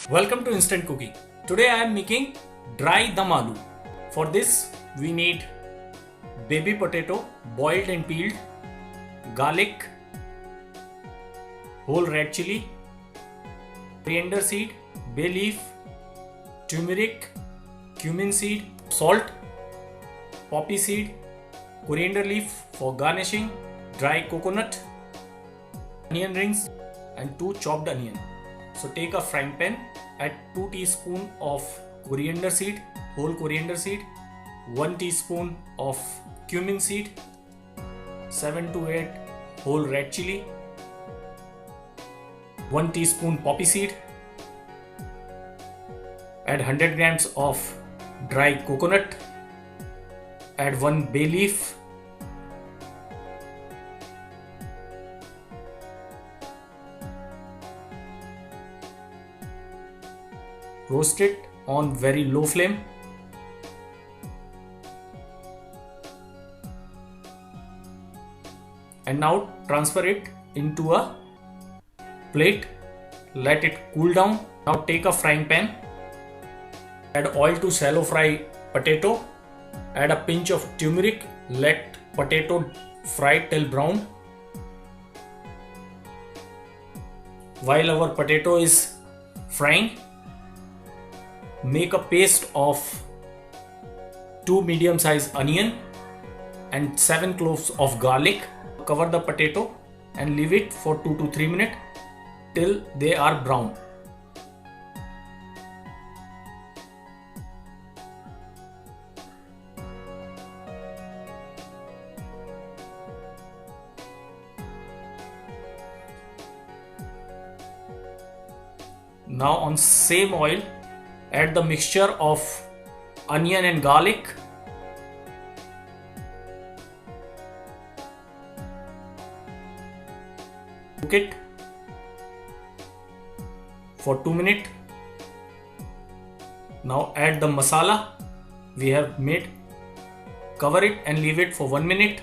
Welcome to Instant Cooking. Today I am making dry dum aloo. For this we need baby potato boiled and peeled, garlic, whole red chili, coriander seed, bay leaf, turmeric, cumin seed, salt, poppy seed, coriander leaf for garnishing, dry coconut, onion rings and 2 chopped onion. So take a frying pan, add 2 teaspoons of coriander seed, whole coriander seed, 1 teaspoon of cumin seed, 7 to 8 whole red chili, 1 teaspoon poppy seed, add 100 grams of dry coconut, add 1 bay leaf, roast it on very low flame. And now transfer it into a plate. Let it cool down. Now take a frying pan. Add oil to shallow fry potato. Add a pinch of turmeric. Let potato fry till brown. While our potato is frying, make a paste of 2 medium-sized onion and 7 cloves of garlic. Cover the potato and leave it for 2 to 3 minutes till they are brown. Now on same oil, add the mixture of onion and garlic. Cook it for 2 minutes. Now add the masala we have made. Cover it and leave it for 1 minute.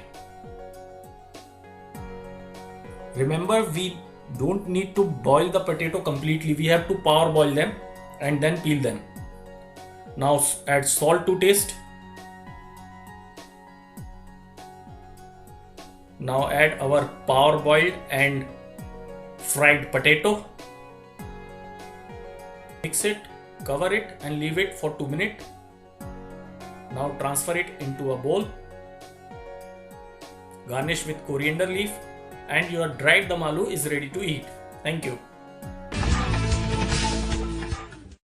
Remember, we don't need to boil the potato completely. We have to power boil them and then peel them. Now add salt to taste. Now add our power boiled and fried potato. Mix it, cover it and leave it for 2 minutes. Now transfer it into a bowl. Garnish with coriander leaf and your dried dum aloo is ready to eat. Thank you.